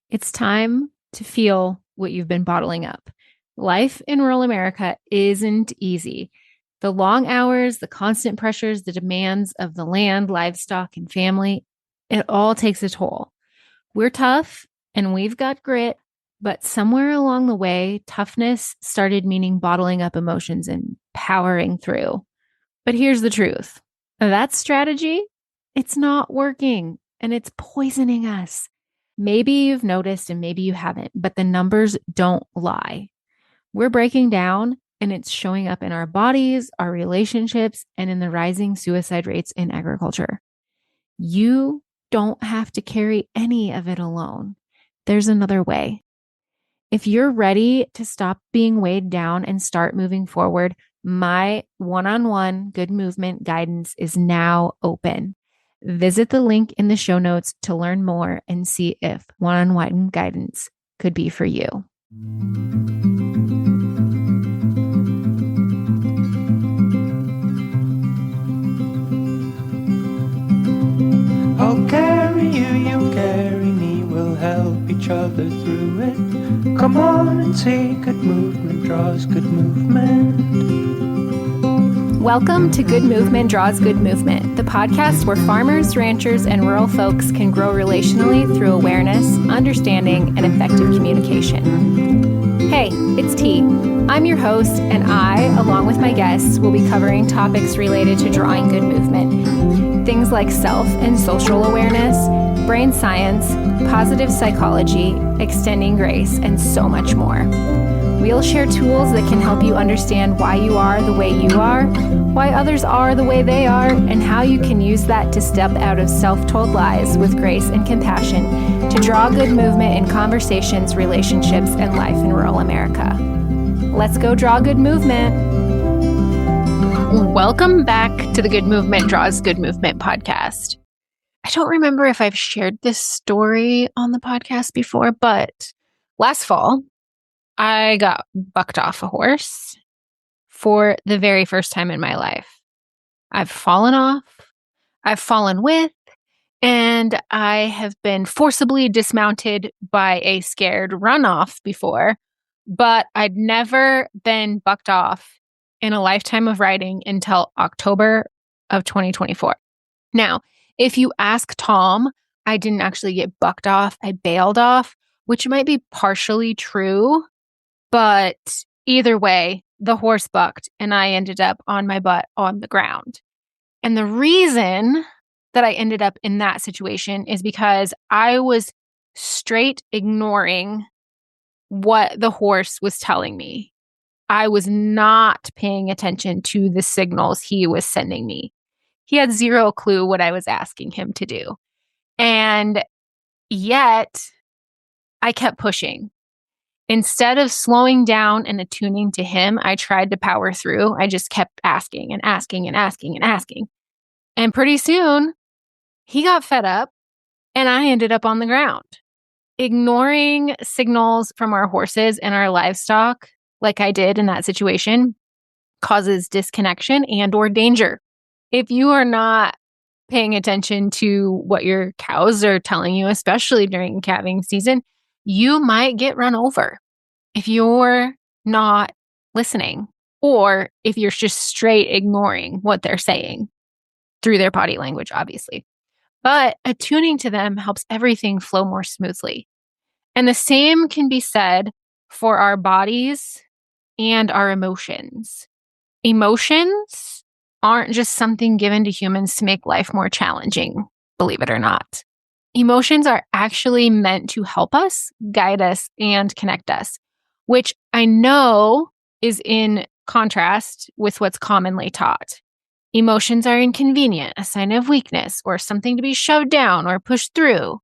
It's time to feel what you've been bottling up. Life in rural America isn't easy. The long hours, the constant pressures, the demands of the land, livestock, and family, it all takes a toll. We're tough and we've got grit, but somewhere along the way, toughness started meaning bottling up emotions and powering through. But here's the truth. That strategy, it's not working and it's poisoning us. Maybe you've noticed and maybe you haven't, but the numbers don't lie. We're breaking down and it's showing up in our bodies, our relationships, and in the rising suicide rates in agriculture. You don't have to carry any of it alone. There's another way. If you're ready to stop being weighed down and start moving forward, my one-on-one good movement guidance is now open. Visit the link in the show notes to learn more and see if one-on-one guidance could be for you. I'll carry you, you carry me, we'll help each other through it. Come on and see, good movement draws good movement. Welcome to Good Movement Draws Good Movement, the podcast where farmers, ranchers, and rural folks can grow relationally through awareness, understanding, and effective communication. Hey, it's T. I'm your host, and I, along with my guests, will be covering topics related to drawing good movement. Things like self and social awareness, brain science, positive psychology, extending grace, and so much more. We'll share tools that can help you understand why you are the way you are, why others are the way they are, and how you can use that to step out of self-told lies with grace and compassion to draw good movement in conversations, relationships, and life in rural America. Let's go draw good movement. Welcome back to the Good Movement Draws Good Movement podcast. I don't remember if I've shared this story on the podcast before, but last fall, I got bucked off a horse for the very first time in my life. I've fallen off, I've fallen with, and I have been forcibly dismounted by a scared runoff before, but I'd never been bucked off in a lifetime of riding until October of 2024. Now, if you ask Tom, I didn't actually get bucked off, I bailed off, which might be partially true. But either way, the horse bucked and I ended up on my butt on the ground. And the reason that I ended up in that situation is because I was straight ignoring what the horse was telling me. I was not paying attention to the signals he was sending me. He had zero clue what I was asking him to do. And yet I kept pushing. Instead of slowing down and attuning to him, I tried to power through. I just kept asking and asking and asking and asking. And pretty soon, he got fed up and I ended up on the ground. Ignoring signals from our horses and our livestock, like I did in that situation, causes disconnection and or danger. If you are not paying attention to what your cows are telling you, especially during calving season, you might get run over if you're not listening or if you're just straight ignoring what they're saying through their body language, obviously. But attuning to them helps everything flow more smoothly. And the same can be said for our bodies and our emotions. Emotions aren't just something given to humans to make life more challenging, believe it or not. Emotions are actually meant to help us, guide us, and connect us, which I know is in contrast with what's commonly taught. Emotions are inconvenient, a sign of weakness, or something to be shoved down or pushed through.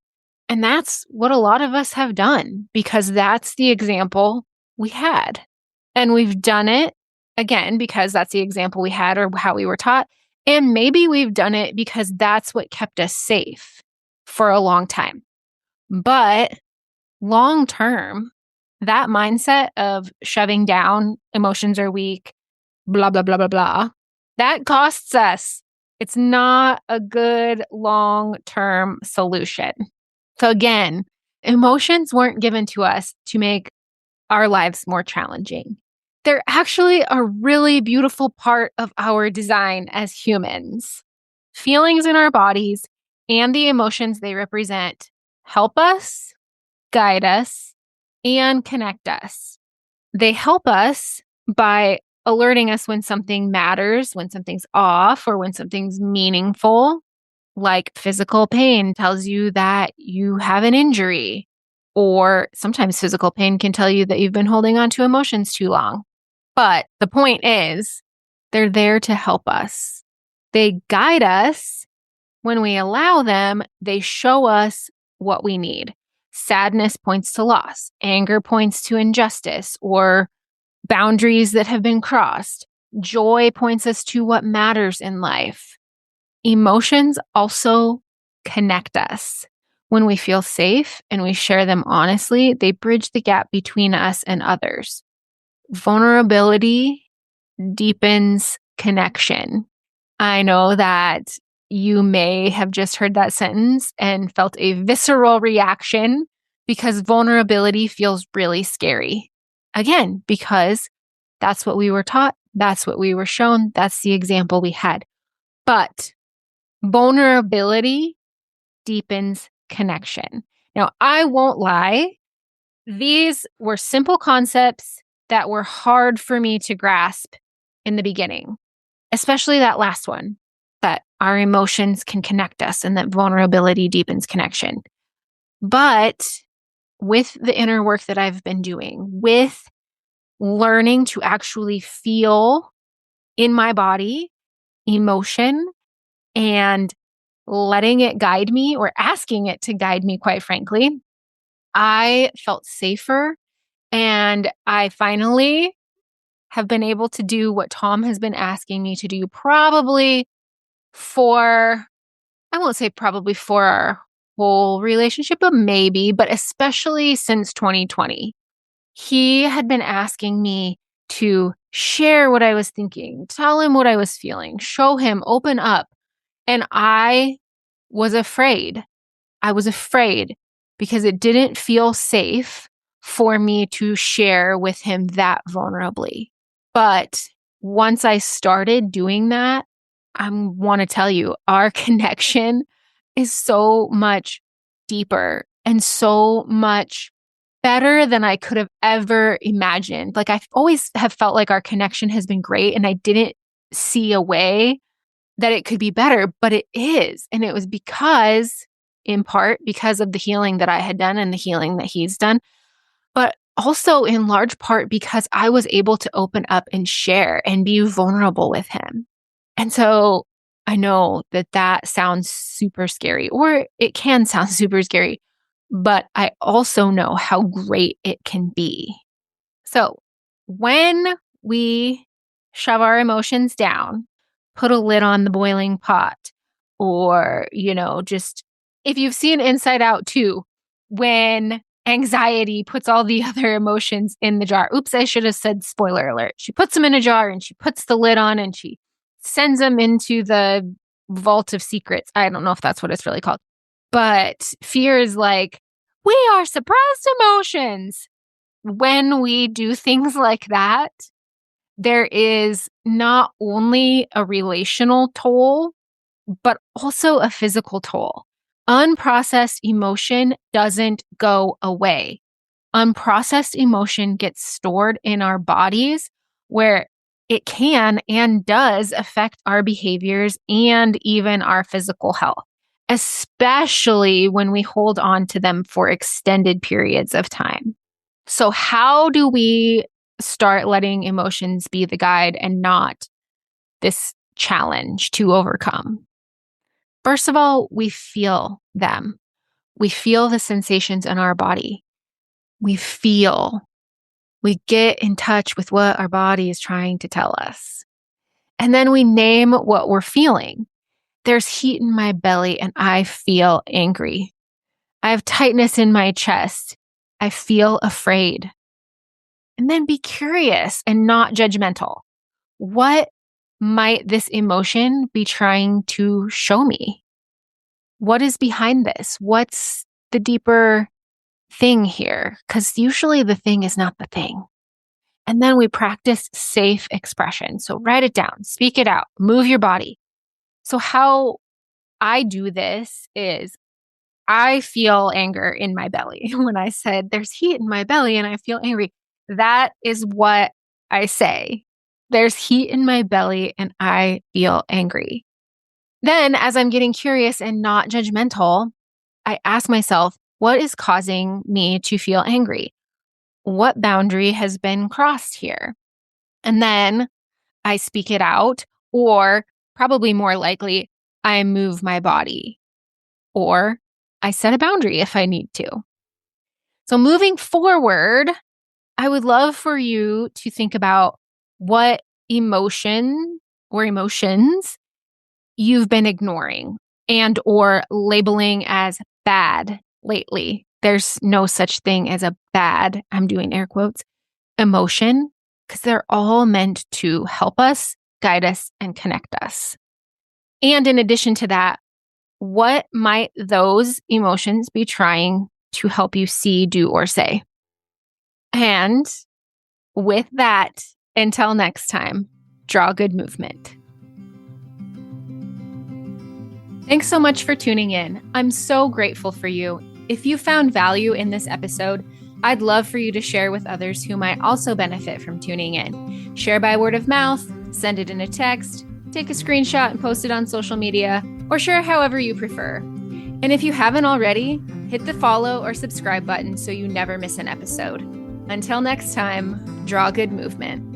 And that's what a lot of us have done because that's the example we had. And we've done it, again, because that's the example we had or how we were taught. And maybe we've done it because that's what kept us safe for a long time. But long term, that mindset of shoving down, emotions are weak, blah, blah, blah, blah, blah, that costs us. It's not a good long-term solution. So again, Emotions weren't given to us to make our lives more challenging. They're actually a really beautiful part of our design as humans. Feelings in our bodies and the emotions they represent help us, guide us, and connect us. They help us by alerting us when something matters, when something's off, or when something's meaningful. Like physical pain tells you that you have an injury, or sometimes physical pain can tell you that you've been holding on to emotions too long. But the point is, they're there to help us. They guide us. When we allow them, they show us what we need. Sadness points to loss, anger points to injustice or boundaries that have been crossed. Joy points us to what matters in life. Emotions also connect us. When we feel safe and we share them honestly, they bridge the gap between us and others. Vulnerability deepens connection. I know that you may have just heard that sentence and felt a visceral reaction because vulnerability feels really scary. Again, because that's what we were taught, that's what we were shown, that's the example we had. But vulnerability deepens connection. Now, I won't lie, these were simple concepts that were hard for me to grasp in the beginning, especially that last one, that our emotions can connect us and that vulnerability deepens connection. But with the inner work that I've been doing, with learning to actually feel in my body emotion and letting it guide me or asking it to guide me, quite frankly, I felt safer. And I finally have been able to do what Tom has been asking me to do probably for, I won't say probably for our whole relationship, but especially since 2020. He had been asking me to share what I was thinking, tell him what I was feeling, show him, open up. And I was afraid. I was afraid because it didn't feel safe for me to share with him that vulnerably. But once I started doing that, I want to tell you, our connection is so much deeper and so much better than I could have ever imagined. Like I always have felt like our connection has been great and I didn't see a way that it could be better, but it is. And it was because, in part, because of the healing that I had done and the healing that he's done, but also in large part because I was able to open up and share and be vulnerable with him. And so I know that that sounds super scary, or it can sound super scary, but I also know how great it can be. So when we shove our emotions down, put a lid on the boiling pot, or, just if you've seen Inside Out 2, when anxiety puts all the other emotions in the jar. Oops, I should have said spoiler alert. She puts them in a jar and she puts the lid on and she sends them into the vault of secrets. I don't know if that's what it's really called. But fear is like, we are suppressed emotions. When we do things like that, there is not only a relational toll, but also a physical toll. Unprocessed emotion doesn't go away. Unprocessed emotion gets stored in our bodies where it can and does affect our behaviors and even our physical health, especially when we hold on to them for extended periods of time. So how do we start letting emotions be the guide and not this challenge to overcome? First of all, we feel them. We feel the sensations in our body. We get in touch with what our body is trying to tell us. And then we name what we're feeling. There's heat in my belly and I feel angry. I have tightness in my chest. I feel afraid. And then be curious and not judgmental. What might this emotion be trying to show me? What is behind this? What's the deeper thing here, because usually the thing is not the thing. And then we practice safe expression. So write it down, speak it out, move your body. So how I do this is I feel anger in my belly. When I said there's heat in my belly and I feel angry, that is what I say. There's heat in my belly and I feel angry. Then, as I'm getting curious and not judgmental, I ask myself, what is causing me to feel angry? What boundary has been crossed here? And then I speak it out, or probably more likely, I move my body, or I set a boundary if I need to. So moving forward, I would love for you to think about what emotion or emotions you've been ignoring and or labeling as bad lately. There's no such thing as a bad, I'm doing air quotes, emotion, because they're all meant to help us, guide us, and connect us. And in addition to that, what might those emotions be trying to help you see, do, or say? And with that, until next time, draw good movement. Thanks so much for tuning in. I'm so grateful for you. If you found value in this episode, I'd love for you to share with others who might also benefit from tuning in. Share by word of mouth, send it in a text, take a screenshot and post it on social media, or share however you prefer. And if you haven't already, hit the follow or subscribe button so you never miss an episode. Until next time, draw good movement.